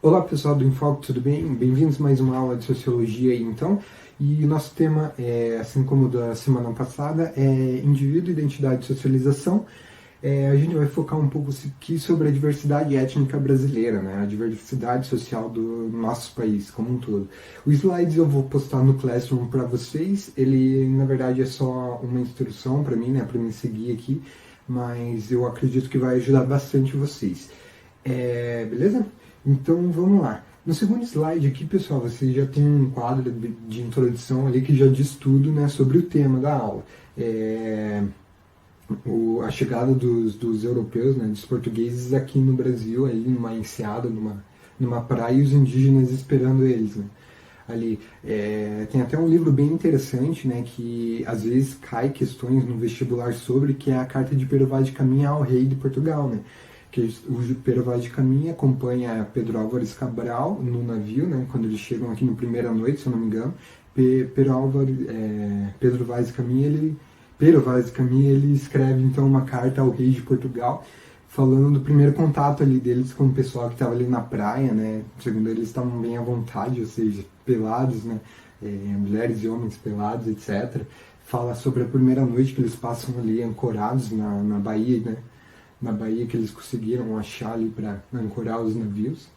Olá pessoal do Infoco, tudo bem? Bem-vindos a mais uma aula de Sociologia aí então. E o nosso tema, assim como da semana passada, é indivíduo, identidade e socialização. A gente vai focar um pouco aqui sobre a diversidade étnica brasileira, né? A diversidade social do nosso país como um todo. O slides eu vou postar no Classroom para vocês. Ele, na verdade, é só uma instrução para mim, né? Para me seguir aqui, mas eu acredito que vai ajudar bastante vocês. Beleza? Então vamos lá. No segundo slide aqui, pessoal, vocês já tem um quadro de introdução ali que já diz tudo, né, sobre o tema da aula. A chegada dos europeus, né, dos portugueses aqui no Brasil, ali numa enseada, numa praia, e os indígenas esperando eles, né. Ali, tem até um livro bem interessante, né, que às vezes cai questões no vestibular sobre, que é a Carta de Pero Vaz de Caminha ao Rei de Portugal, né, que o Pero Vaz de Caminha acompanha Pedro Álvares Cabral no navio, né, quando eles chegam aqui no primeira noite, se eu não me engano. Pedro Vaz de Caminha, ele escreve então uma carta ao rei de Portugal, falando do primeiro contato ali deles com o pessoal que estava ali na praia, né, segundo eles estavam bem à vontade, ou seja, pelados, né, mulheres e homens pelados, etc. Fala sobre a primeira noite que eles passam ali ancorados na Bahia, né, na Bahia que eles conseguiram achar ali para ancorar os navios.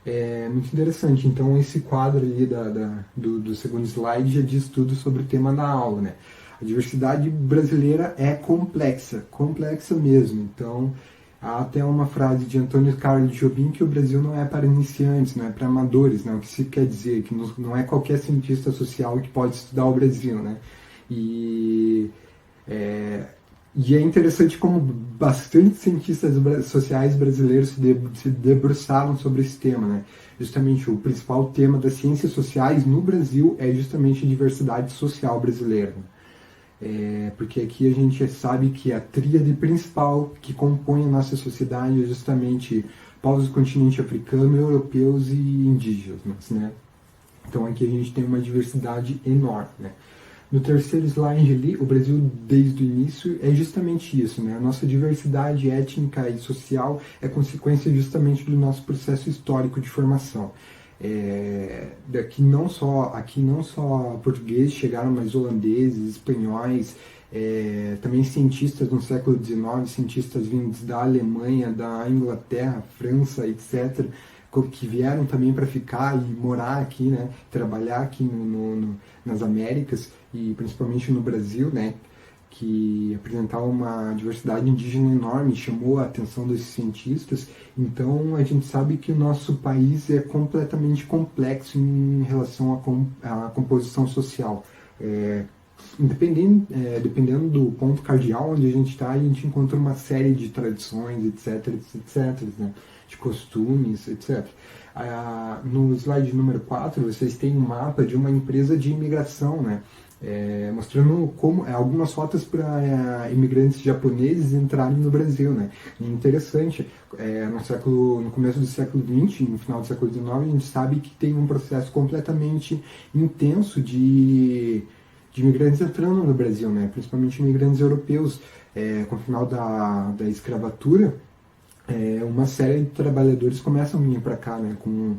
É muito interessante. Então esse quadro ali do segundo slide já diz tudo sobre o tema da aula, né? A diversidade brasileira é complexa mesmo. Então há até uma frase de Antônio Carlos Jobim que o Brasil não é para iniciantes, não é para amadores, né? O que se quer dizer que não é qualquer cientista social que pode estudar o Brasil, né? E é interessante como bastante cientistas sociais brasileiros se debruçaram sobre esse tema, né? Justamente o principal tema das ciências sociais no Brasil é justamente a diversidade social brasileira. Porque aqui a gente sabe que a tríade principal que compõe a nossa sociedade é justamente povos do continente africano, europeus e indígenas, né? Então aqui a gente tem uma diversidade enorme, né? No terceiro slide ali, o Brasil desde o início é justamente isso, né? A nossa diversidade étnica e social é consequência justamente do nosso processo histórico de formação. Aqui não só portugueses chegaram, mas holandeses, espanhóis, também cientistas no século XIX, cientistas vindos da Alemanha, da Inglaterra, França, etc., que vieram também para ficar e morar aqui, né, trabalhar aqui nas Américas e principalmente no Brasil, né, que apresentava uma diversidade indígena enorme, chamou a atenção desses cientistas. Então a gente sabe que o nosso país é completamente complexo em relação à composição social. Dependendo do ponto cardeal onde a gente está, a gente encontra uma série de tradições, etc, né, de costumes, etc. No slide número 4, vocês têm um mapa de uma empresa de imigração, né, mostrando algumas rotas para imigrantes japoneses entrarem no Brasil, né. E interessante, no começo do século XX, no final do século XIX, a gente sabe que tem um processo completamente intenso de imigrantes entrando no Brasil, né, principalmente imigrantes europeus. Com o final da escravatura, uma série de trabalhadores começam a vir para cá, né, com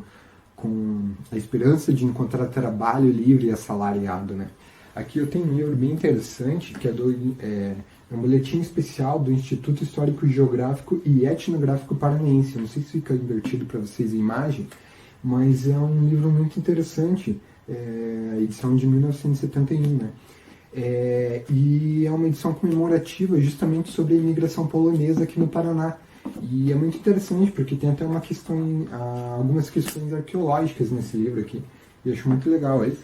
a esperança de encontrar trabalho livre e assalariado, né. Aqui eu tenho um livro bem interessante, que é um boletim especial do Instituto Histórico Geográfico e Etnográfico Paranaense. Não sei se fica invertido para vocês a imagem, mas é um livro muito interessante, a edição de 1971, né? E é uma edição comemorativa justamente sobre a imigração polonesa aqui no Paraná. E é muito interessante porque tem até algumas questões arqueológicas nesse livro aqui. E eu acho muito legal ele.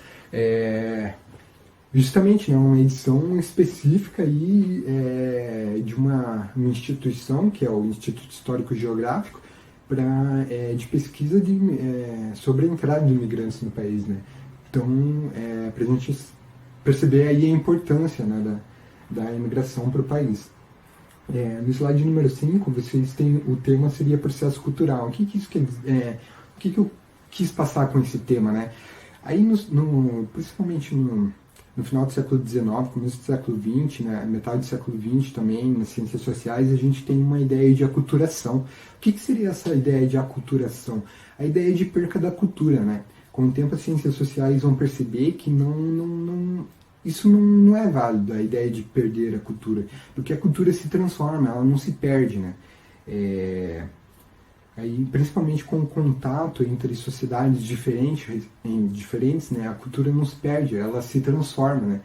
Justamente, né, uma edição específica aí, de uma instituição, que é o Instituto Histórico Geográfico, de pesquisa sobre a entrada de imigrantes no país, né? Então, para a gente perceber aí a importância, né, da imigração para o país. No slide número 5, vocês têm o tema seria processo cultural. O que isso quer dizer? O que eu quis passar com esse tema, né? Aí, principalmente no final do século XIX, começo do século XX, né, metade do século XX também, nas ciências sociais, a gente tem uma ideia de aculturação. O que seria essa ideia de aculturação? A ideia de perca da cultura, né? Com o tempo as ciências sociais vão perceber que isso não é válido, a ideia de perder a cultura, porque a cultura se transforma, ela não se perde, né? Aí, principalmente com o contato entre sociedades diferentes, né, a cultura não se perde, ela se transforma, né?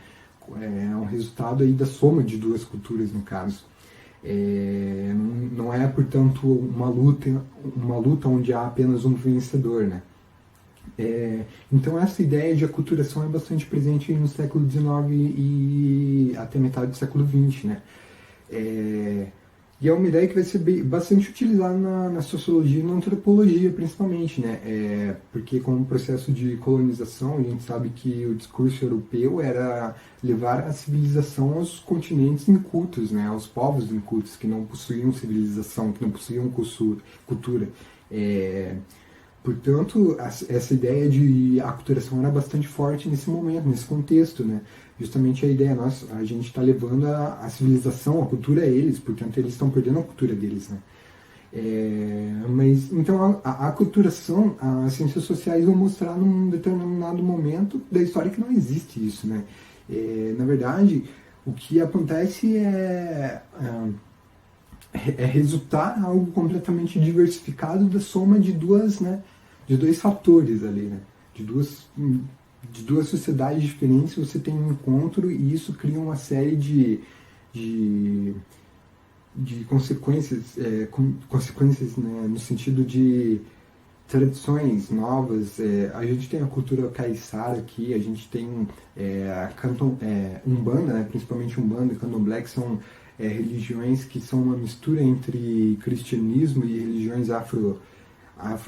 É um resultado aí da soma de duas culturas, no caso. Não é, portanto, uma luta onde há apenas um vencedor, né? Então essa ideia de aculturação é bastante presente no século XIX e até metade do século XX, né? E é uma ideia que vai ser bastante utilizada na sociologia e na antropologia, principalmente, né? Porque com o processo de colonização, a gente sabe que o discurso europeu era levar a civilização aos continentes incultos, né? Aos povos incultos, que não possuíam civilização, que não possuíam cultura. Portanto, essa ideia de aculturação era bastante forte nesse momento, nesse contexto, né? Justamente a ideia, a gente está levando a civilização, a cultura a eles, portanto eles estão perdendo a cultura deles, né? Mas, então, a aculturação, as ciências sociais vão mostrar num determinado momento da história que não existe isso, né? Na verdade, o que acontece é resultar algo completamente diversificado da soma de dois fatores ali, né? De duas sociedades diferentes você tem um encontro e isso cria uma série de consequências, consequências, né, no sentido de tradições novas. A gente tem a cultura caiçara aqui, a gente tem Umbanda, né, principalmente Umbanda e Candomblé, que são religiões que são uma mistura entre cristianismo e religiões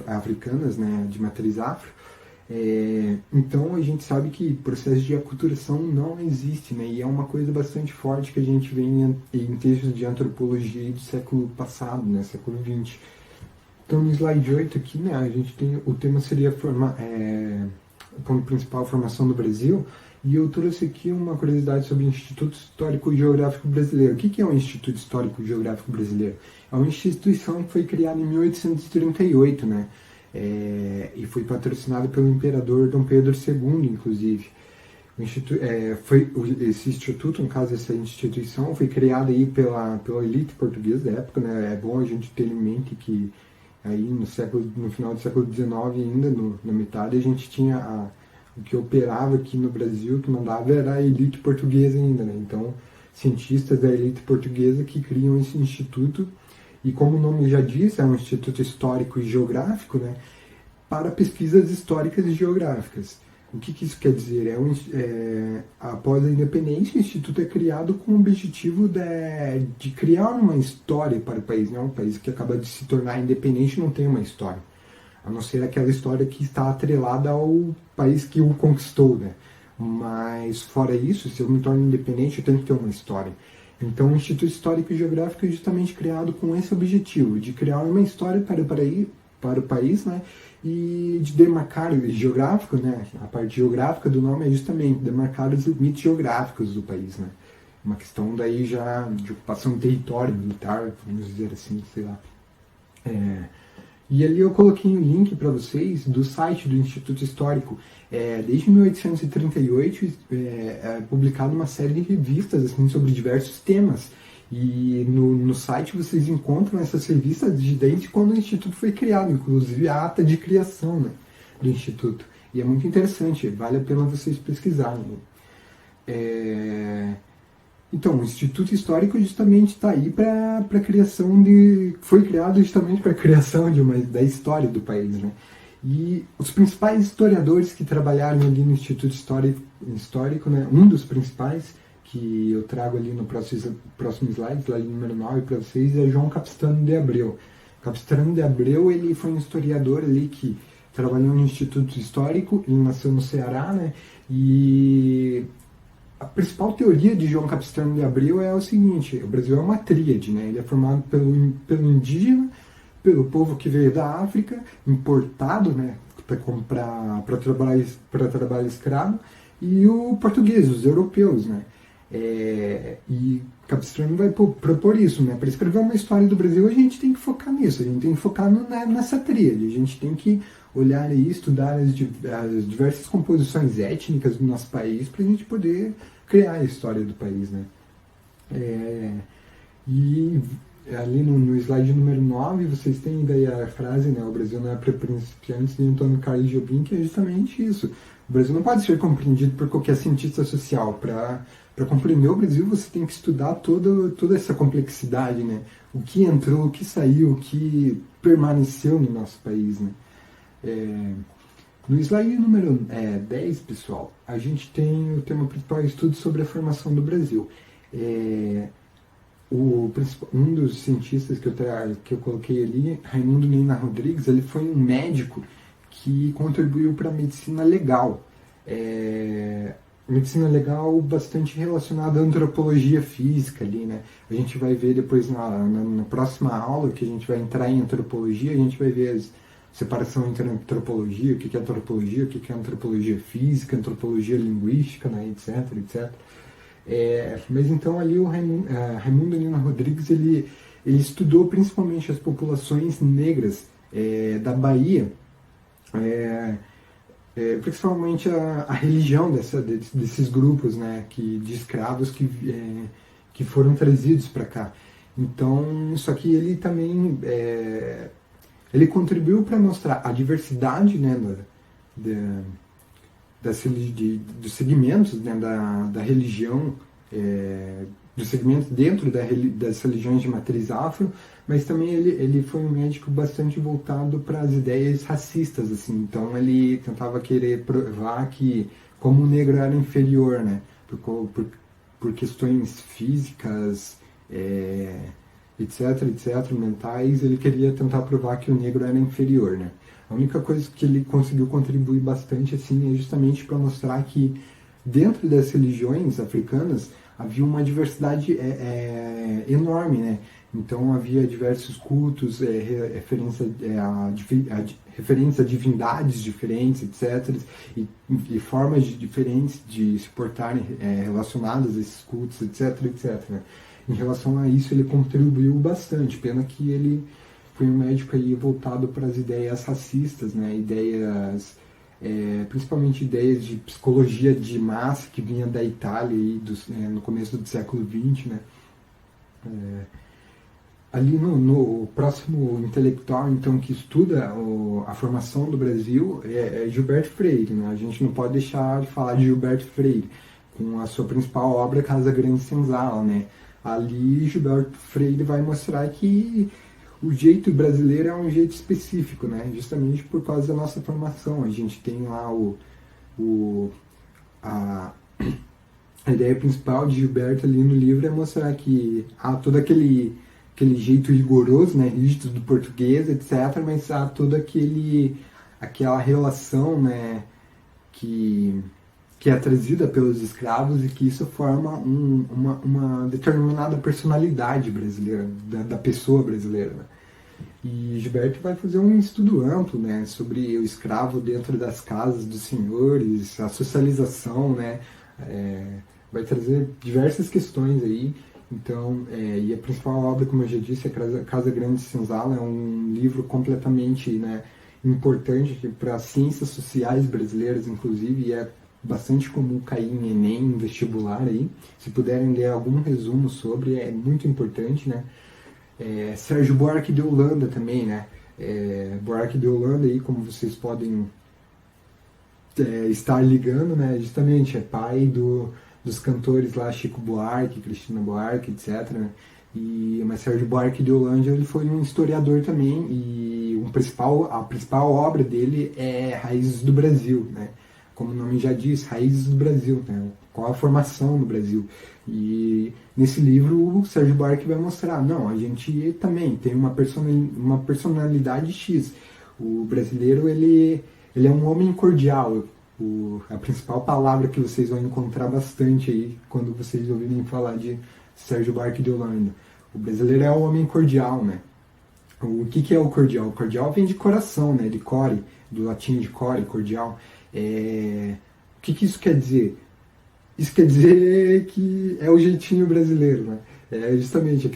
africanas, né, de matriz afro. Então a gente sabe que processo de aculturação não existe, né, e é uma coisa bastante forte que a gente vê em textos de antropologia do século passado, né, século XX. Então no slide 8 aqui, né, a gente tem, o tema seria o ponto principal, a formação do Brasil, e eu trouxe aqui uma curiosidade sobre o Instituto Histórico e Geográfico Brasileiro. O que é o Instituto Histórico e Geográfico Brasileiro? É uma instituição que foi criada em 1838, né? E foi patrocinada pelo imperador Dom Pedro II, inclusive. Esse instituto, no caso, essa instituição, foi criada aí pela elite portuguesa da época, né? É bom a gente ter em mente que aí no final do século XIX ainda, na metade, a gente tinha o que operava aqui no Brasil, que mandava, era a elite portuguesa ainda, né? Então, cientistas da elite portuguesa que criam esse instituto, e como o nome já diz, é um instituto histórico e geográfico, né, para pesquisas históricas e geográficas. O que isso quer dizer? Após a independência, o instituto é criado com o objetivo de criar uma história para o país, né? Um país que acaba de se tornar independente não tem uma história, a não ser aquela história que está atrelada ao país que o conquistou, né? Mas fora isso, se eu me torno independente, eu tenho que ter uma história. Então o Instituto Histórico e Geográfico é justamente criado com esse objetivo, de criar uma história para o país, né? E de demarcar o geográfico, né? A parte geográfica do nome é justamente demarcar os limites geográficos do país, né? Uma questão daí já de ocupação de território militar, vamos dizer assim, sei lá. E ali eu coloquei um link para vocês do site do Instituto Histórico. Desde 1838 é publicado uma série de revistas assim, sobre diversos temas. E no site vocês encontram essas revistas desde quando o Instituto foi criado, inclusive a ata de criação, né, do Instituto. E é muito interessante, vale a pena vocês pesquisarem. Então, o Instituto Histórico justamente está aí para a criação foi criado justamente para a criação da história do país, né? E os principais historiadores que trabalharam ali no Instituto Histórico, né? Um dos principais, que eu trago ali no próximo slide, slide número 9 para vocês, é João Capistrano de Abreu. Capistrano de Abreu, ele foi um historiador ali que trabalhou no Instituto Histórico, ele nasceu no Ceará, né? E a principal teoria de João Capistrano de Abreu é o seguinte: o Brasil é uma tríade, né? Ele é formado pelo indígena, pelo povo que veio da África, importado, né, para trabalho escravo, e o português, os europeus, né? E Capistrano vai propor isso, né? Para escrever uma história do Brasil, a gente tem que focar nisso, a gente tem que focar nessa tríade, a gente tem que olhar e estudar as diversas composições étnicas do nosso país para a gente poder criar a história do país, né? E ali no slide número 9, vocês têm daí a frase, né? O Brasil não é para principiantes, de Antônio Carlos Jobim, que é justamente isso. O Brasil não pode ser compreendido por qualquer cientista social. Para compreender o Brasil, você tem que estudar toda essa complexidade, né? O que entrou, o que saiu, o que permaneceu no nosso país, né? No slide número 10, pessoal, a gente tem o tema principal, estudo sobre a formação do Brasil. Um dos cientistas que eu coloquei ali, Raimundo Nina Rodrigues, ele foi um médico que contribuiu para a medicina legal. Medicina legal bastante relacionada à antropologia física ali, né? A gente vai ver depois na próxima aula, que a gente vai entrar em antropologia, a gente vai ver a separação entre antropologia, o que é antropologia, o que é antropologia física, antropologia linguística, né? etc, etc. Mas então ali o Raimundo Nina Rodrigues, ele estudou principalmente as populações negras da Bahia, principalmente a religião desses grupos, né, de escravos que foram trazidos para cá. Então, só que ele também ele contribuiu para mostrar a diversidade, né, dos segmentos, né, da religião, dos segmentos dentro das religiões de matriz afro, mas também ele foi um médico bastante voltado para as ideias racistas, assim. Então ele tentava querer provar que como o negro era inferior, né, por questões físicas, etc, etc, mentais, ele queria tentar provar que o negro era inferior, né. A única coisa que ele conseguiu contribuir bastante, assim, é justamente para mostrar que dentro das religiões africanas havia uma diversidade enorme, né? Então havia diversos cultos, referentes a divindades diferentes, etc. E formas diferentes de se portarem relacionadas a esses cultos, etc, etc. Né? Em relação a isso, ele contribuiu bastante. Pena que ele foi um médico aí voltado para as ideias racistas, né? Principalmente ideias de psicologia de massa que vinha da Itália aí no começo do século XX, né? Ali no próximo intelectual, então, que estuda a formação do Brasil é Gilberto Freire, né? A gente não pode deixar de falar de Gilberto Freire, com a sua principal obra, Casa Grande Senzala, né? Ali Gilberto Freire vai mostrar que o jeito brasileiro é um jeito específico, né? Justamente por causa da nossa formação. A gente tem lá a ideia principal de Gilberto ali no livro é mostrar que há todo aquele jeito rigoroso, né, rígido do português, etc., mas há toda aquela relação, né, que é trazida pelos escravos e que isso forma uma determinada personalidade brasileira, da pessoa brasileira, né? E Gilberto vai fazer um estudo amplo, né, sobre o escravo dentro das casas dos senhores, a socialização, né, vai trazer diversas questões aí. Então, e a principal obra, como eu já disse, é Casa Grande Senzala, é um livro completamente, né, importante para as ciências sociais brasileiras, inclusive, e é bastante comum cair em Enem, em vestibular aí. Se puderem ler algum resumo sobre, é muito importante, né. Sérgio Buarque de Holanda também, né? Buarque de Holanda aí, como vocês podem estar ligando, né? Justamente é pai dos cantores lá, Chico Buarque, Cristina Buarque, etc. Né? Mas Sérgio Buarque de Holanda, ele foi um historiador também e a principal obra dele é Raízes do Brasil, né? Como o nome já diz, Raízes do Brasil, né? Qual a formação do Brasil. E nesse livro o Sérgio Buarque vai mostrar, não, a gente também tem uma personalidade X. O brasileiro, ele é um homem cordial. A principal palavra que vocês vão encontrar bastante aí quando vocês ouvirem falar de Sérgio Buarque de Holanda. O brasileiro é um homem cordial, né? O que é o cordial? O cordial vem de coração, né? De core, do latim de core, cordial. que isso quer dizer? Isso quer dizer que é o jeitinho brasileiro, né? É justamente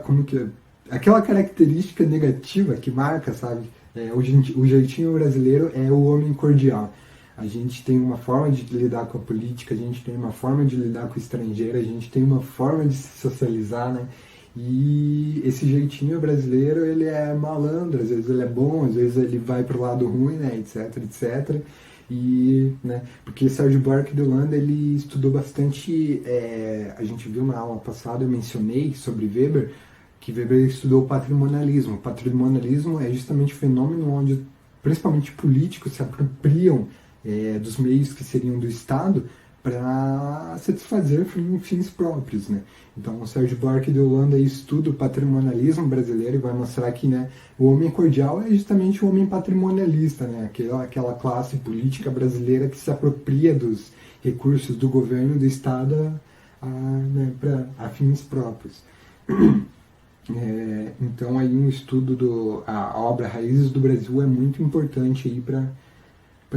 como que é? Aquela característica negativa que marca, sabe? O jeitinho brasileiro é o homem cordial. A gente tem uma forma de lidar com a política, a gente tem uma forma de lidar com o estrangeiro, a gente tem uma forma de se socializar, né? E esse jeitinho brasileiro, ele é malandro, às vezes ele é bom, às vezes ele vai pro lado ruim, né? Etc, etc. E, né, porque Sérgio Buarque de Holanda, ele estudou bastante, a gente viu na aula passada, eu mencionei sobre Weber, que Weber estudou o patrimonialismo. O patrimonialismo é justamente o fenômeno onde, principalmente políticos, se apropriam dos meios que seriam do Estado para satisfazer fins próprios, né? Então, o Sérgio Buarque de Holanda estuda o patrimonialismo brasileiro e vai mostrar que, né, o homem cordial é justamente o homem patrimonialista, né? Aquela classe política brasileira que se apropria dos recursos do governo e do Estado a fins próprios. Então, aí um estudo a obra Raízes do Brasil é muito importante aí para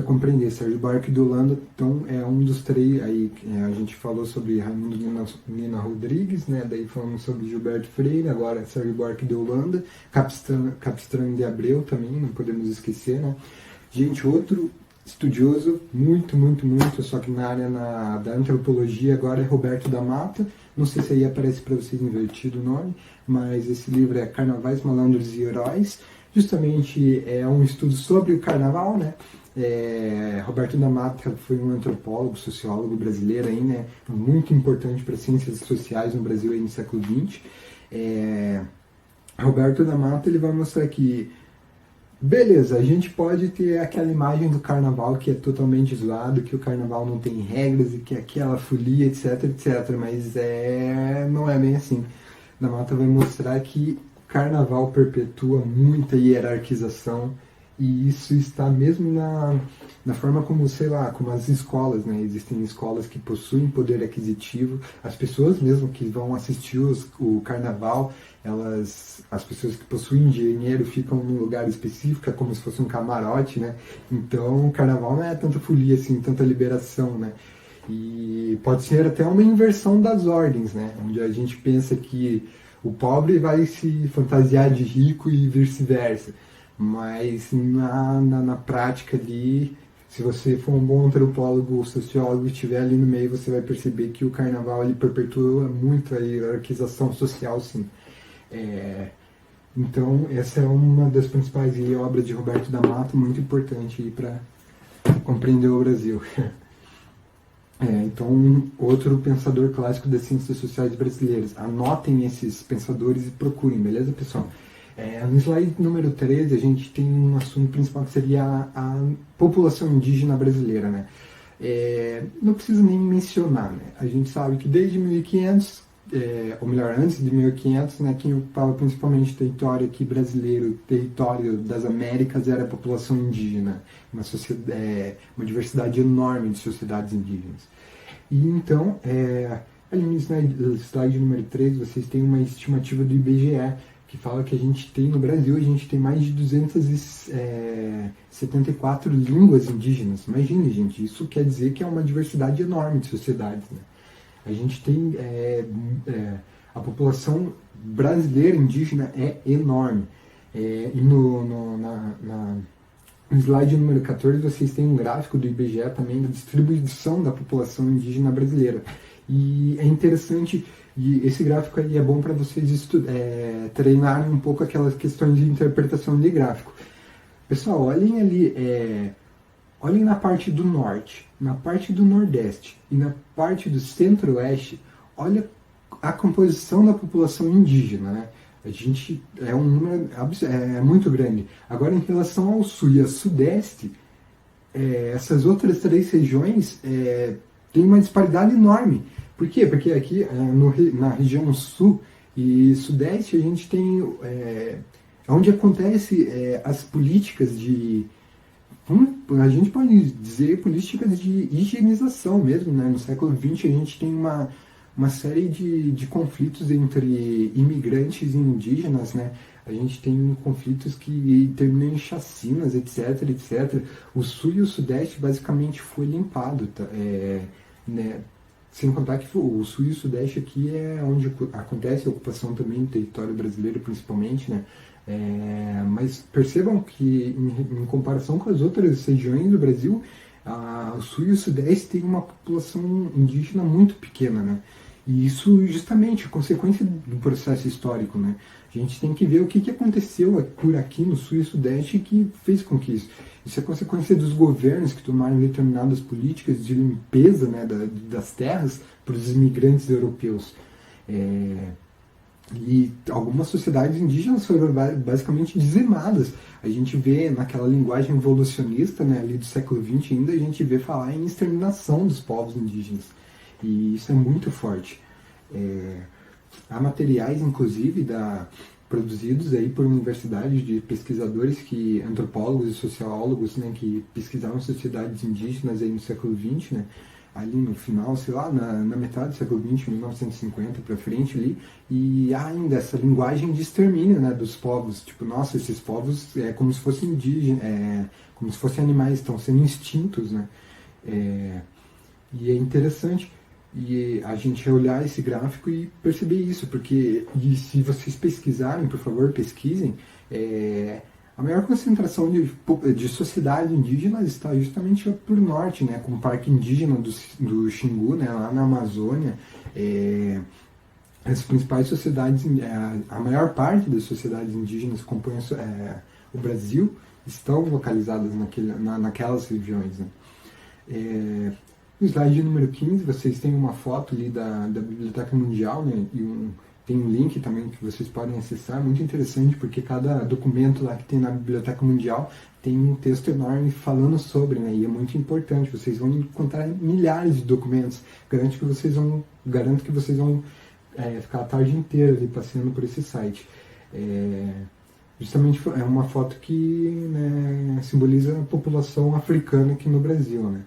compreender. Sérgio Buarque de Holanda, então, é um dos três. Aí a gente falou sobre Raimundo Nina Rodrigues, né? Daí falamos sobre Gilberto Freire, agora Sérgio Buarque de Holanda, Capistrano de Abreu também, não podemos esquecer, né? Gente, outro estudioso, muito, só que na área da antropologia agora é Roberto da Mata. Não sei se aí aparece para vocês invertido o nome, mas esse livro é Carnavais, Malandros e Heróis. Justamente é um estudo sobre o carnaval, né? Roberto da Mata foi um antropólogo, sociólogo brasileiro aí, né? Muito importante para as ciências sociais no Brasil aí no século XX. Roberto da Mata, ele vai mostrar que beleza, a gente pode ter aquela imagem do carnaval que é totalmente zoado, que o carnaval não tem regras e que é aquela folia, etc, etc, mas não é bem assim. Da Mata vai mostrar que o carnaval perpetua muita hierarquização e isso está mesmo na forma como, sei lá, como as escolas, né? Existem escolas que possuem poder aquisitivo, as pessoas mesmo que vão assistir o carnaval, as pessoas que possuem dinheiro ficam num lugar específico, é como se fosse um camarote, né? Então o carnaval não é tanta folia assim, tanta liberação, né? E pode ser até uma inversão das ordens, né? Onde a gente pensa que o pobre vai se fantasiar de rico e vice-versa. Mas na prática ali, se você for um bom antropólogo ou sociólogo e estiver ali no meio, você vai perceber que o carnaval ele perpetua muito a hierarquização social, sim. Então, essa é uma das principais obras de Roberto da Mata, muito importante para compreender o Brasil. Então, outro pensador clássico das ciências sociais brasileiras. Anotem esses pensadores e procurem, beleza, pessoal? No slide número 13, a gente tem um assunto principal que seria a população indígena brasileira, né? Não preciso nem mencionar, né? A gente sabe que desde 1500, ou melhor, antes de 1500, né, quem ocupava principalmente território aqui brasileiro, território das Américas, era a população indígena, uma diversidade enorme de sociedades indígenas. E então, ali no slide número 13, vocês têm uma estimativa do IBGE, que fala que no Brasil, a gente tem mais de 274 línguas indígenas. Imagine, gente, isso quer dizer que é uma diversidade enorme de sociedades, né? A gente tem a população brasileira indígena é enorme. E no slide número 14 vocês têm um gráfico do IBGE também da distribuição da população indígena brasileira. E é interessante, e esse gráfico aí é bom para vocês treinarem um pouco aquelas questões de interpretação de gráfico. Pessoal, olhem ali, olhem na parte do norte, na parte do nordeste e na parte do centro-oeste, olha a composição da população indígena, né? A gente é um número muito grande. Agora, em relação ao sul e ao sudeste, essas outras três regiões têm uma disparidade enorme. Por quê? Porque aqui na região sul e sudeste a gente tem onde acontece as políticas a gente pode dizer políticas de higienização mesmo, né? No século XX a gente tem uma série de conflitos entre imigrantes e indígenas, né? a gente tem conflitos que terminam em chacinas, etc, etc. O sul e o sudeste basicamente foi limpado, tá? Né? Sem contar que o sul e o sudeste aqui é onde acontece a ocupação também do território brasileiro, principalmente, né? Mas percebam que, em comparação com as outras regiões do Brasil, o sul e o sudeste têm uma população indígena muito pequena, né? E isso justamente é consequência do processo histórico, né? A gente tem que ver o que aconteceu por aqui no sul e sudeste que fez com que isso é consequência dos governos que tomaram determinadas políticas de limpeza, né, das terras para os imigrantes europeus. E algumas sociedades indígenas foram basicamente dizimadas. A gente vê naquela linguagem evolucionista, né, ali do século XX ainda, a gente vê falar em exterminação dos povos indígenas. E isso é muito forte. Há materiais, inclusive, produzidos aí por universidades de pesquisadores, antropólogos e sociólogos, né, que pesquisaram sociedades indígenas aí no século XX, né, ali no final, sei lá, na metade do século XX, 1950 para frente ali, e há ainda essa linguagem de extermínio, né, dos povos. Tipo, nossa, esses povos é como se fossem indígenas, como se fossem animais, estão sendo extintos, né. E é interessante a gente olhar esse gráfico e perceber isso, porque, e se vocês pesquisarem, por favor, pesquisem, a maior concentração de sociedades indígenas está justamente por norte, né, com o Parque Indígena do Xingu, né, lá na Amazônia. As principais sociedades, a maior parte das sociedades indígenas que compõem o Brasil estão localizadas naquelas regiões, né. No slide número 15, vocês têm uma foto ali da Biblioteca Mundial, né, e tem um link também que vocês podem acessar, muito interessante, porque cada documento lá que tem na Biblioteca Mundial tem um texto enorme falando sobre, né, e é muito importante. Vocês vão encontrar milhares de documentos. Garanto que vocês vão ficar a tarde inteira ali passeando por esse site. Justamente é uma foto que, né, simboliza a população africana aqui no Brasil, né.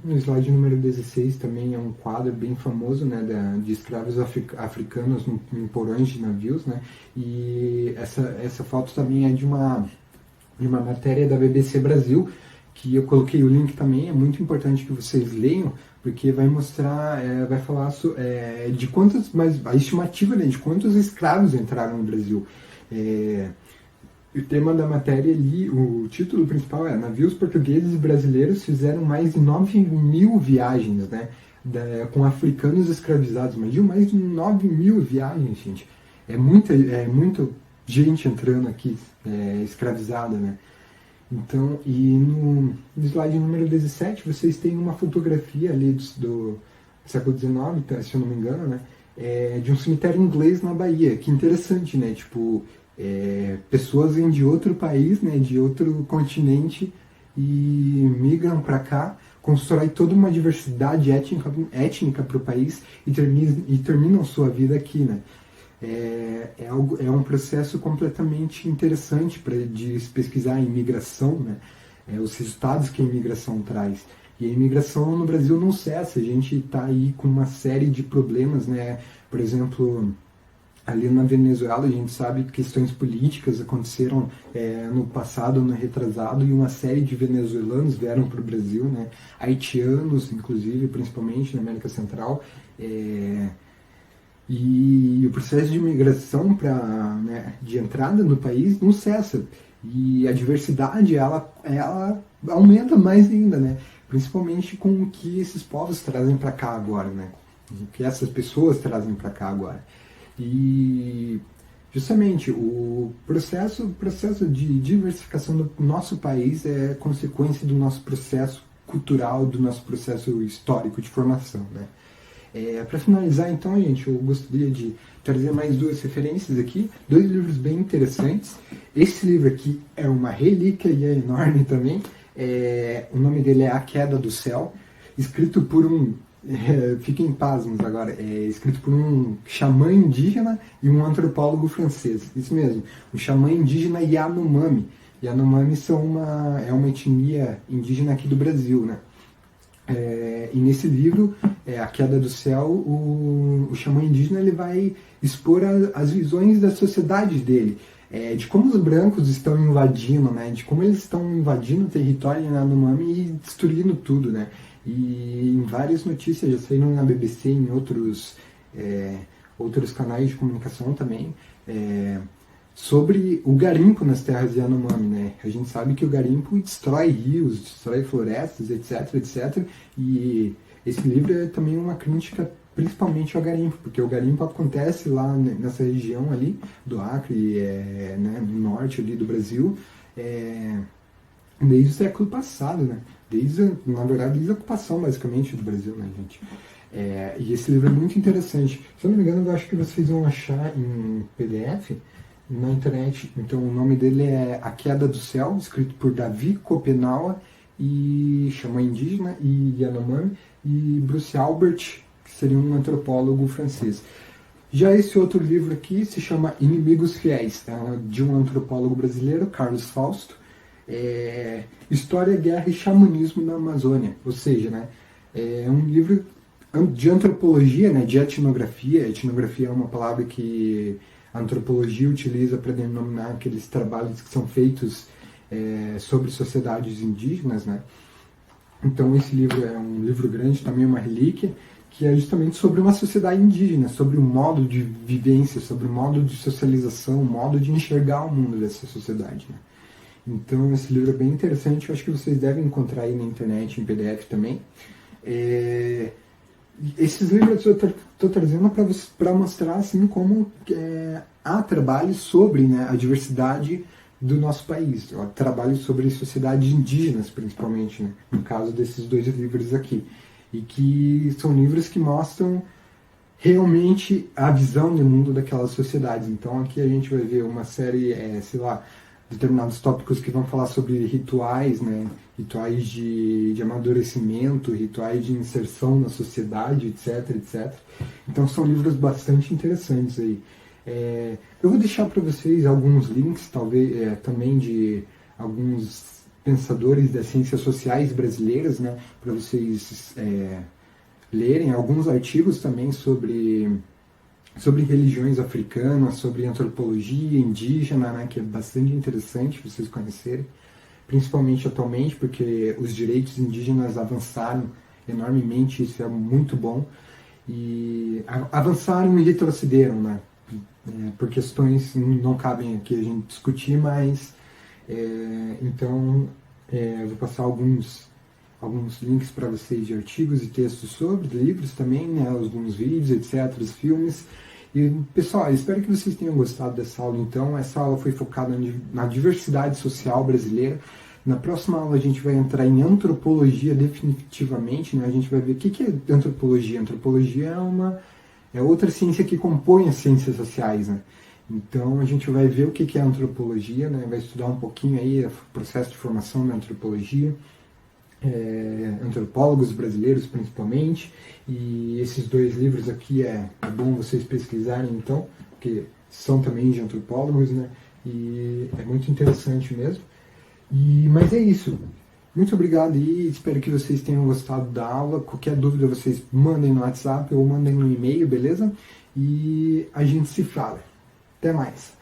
No slide número 16 também é um quadro bem famoso, né, de escravos africanos em porões de navios, né, e essa foto também é de uma matéria da BBC Brasil, que eu coloquei o link também. É muito importante que vocês leiam, porque vai mostrar, vai falar de quantos, mas a estimativa, né, de quantos escravos entraram no Brasil. O tema da matéria ali, o título principal é: navios portugueses e brasileiros fizeram mais de 9.000 viagens, né, com africanos escravizados. Imagina, mais de 9.000 viagens, gente. É muita gente entrando aqui escravizada, né. Então, e no slide número 17, vocês têm uma fotografia ali do século XIX, se eu não me engano, né, de um cemitério inglês na Bahia. Que interessante, né, tipo, pessoas vêm de outro país, né, de outro continente, e migram para cá, constroem toda uma diversidade étnica para o país e terminam sua vida aqui, né. É um processo completamente interessante de se pesquisar a imigração, né, os resultados que a imigração traz. E a imigração no Brasil não cessa. A gente está aí com uma série de problemas, né, por exemplo, ali na Venezuela, a gente sabe que questões políticas aconteceram no passado, no retrasado, e uma série de venezuelanos vieram para o Brasil, né, haitianos, inclusive, principalmente na América Central. E o processo de imigração de entrada no país não cessa. E a diversidade, ela aumenta mais ainda, né, principalmente com o que esses povos trazem para cá agora, né, o que essas pessoas trazem para cá agora. E justamente o processo de diversificação do nosso país é consequência do nosso processo cultural, do nosso processo histórico de formação, né. Para finalizar, então, gente, eu gostaria de trazer mais duas referências aqui, dois livros bem interessantes. Esse livro aqui é uma relíquia e é enorme também. O nome dele é A Queda do Céu, escrito por fiquem pasmos agora, escrito por um xamã indígena e um antropólogo francês. Isso mesmo, o xamã indígena Yanomami. Yanomami é uma etnia indígena aqui do Brasil, né? E nesse livro, A Queda do Céu, o xamã indígena ele vai expor as visões das sociedades dele, de como os brancos estão invadindo, né, de como eles estão invadindo o território Yanomami e destruindo tudo, né. E em várias notícias, já saíram na BBC, em outros canais de comunicação também, sobre o garimpo nas terras Yanomami, né? A gente sabe que o garimpo destrói rios, destrói florestas, etc, etc. E esse livro é também uma crítica principalmente ao garimpo, porque o garimpo acontece lá nessa região ali do Acre, né, no norte ali do Brasil, desde o século passado, né? Na verdade, desde a ocupação, basicamente, do Brasil, né, gente? E esse livro é muito interessante. Se eu não me engano, eu acho que vocês vão achar em PDF na internet. Então, o nome dele é A Queda do Céu, escrito por Davi Kopenawa, e xamã indígena, e Yanomami, e Bruce Albert, que seria um antropólogo francês. Já esse outro livro aqui se chama Inimigos Fiéis, de um antropólogo brasileiro, Carlos Fausto, História, Guerra e Xamanismo na Amazônia. Ou seja, né, é um livro de antropologia, né, de etnografia. Etnografia é uma palavra que a antropologia utiliza para denominar aqueles trabalhos que são feitos sobre sociedades indígenas, né? Então esse livro é um livro grande, também uma relíquia, que é justamente sobre uma sociedade indígena, sobre o modo de vivência, sobre o modo de socialização, o modo de enxergar o mundo dessa sociedade, né? Então esse livro é bem interessante, eu acho que vocês devem encontrar aí na internet, em PDF também. Esses livros eu estou trazendo para mostrar assim como há trabalhos sobre, né, a diversidade do nosso país, trabalhos sobre sociedades indígenas principalmente, né, no caso desses dois livros aqui, e que são livros que mostram realmente a visão do mundo daquelas sociedades. Então aqui a gente vai ver uma série, sei lá, determinados tópicos que vão falar sobre rituais, né? Rituais de amadurecimento, rituais de inserção na sociedade, etc, etc. Então são livros bastante interessantes aí. Eu vou deixar para vocês alguns links, talvez também de alguns pensadores das ciências sociais brasileiras, né? Para vocês lerem alguns artigos também sobre religiões africanas, sobre antropologia indígena, né, que é bastante interessante vocês conhecerem, principalmente atualmente, porque os direitos indígenas avançaram enormemente, isso é muito bom, e avançaram e retrocederam, né, por questões que não cabem aqui a gente discutir, mas então eu vou passar alguns links para vocês de artigos e textos sobre livros também, né, alguns vídeos, etc, os filmes. E, pessoal, espero que vocês tenham gostado dessa aula. Então, essa aula foi focada na diversidade social brasileira. Na próxima aula a gente vai entrar em antropologia definitivamente, né? A gente vai ver o que é antropologia. Antropologia é outra ciência que compõe as ciências sociais, né? Então a gente vai ver o que é antropologia, né? Vai estudar um pouquinho aí o processo de formação da antropologia, antropólogos brasileiros principalmente, e esses dois livros aqui é bom vocês pesquisarem então, porque são também de antropólogos, né? E é muito interessante mesmo. Mas é isso. Muito obrigado e espero que vocês tenham gostado da aula. Qualquer dúvida vocês mandem no WhatsApp ou mandem no e-mail, beleza? E a gente se fala. Até mais.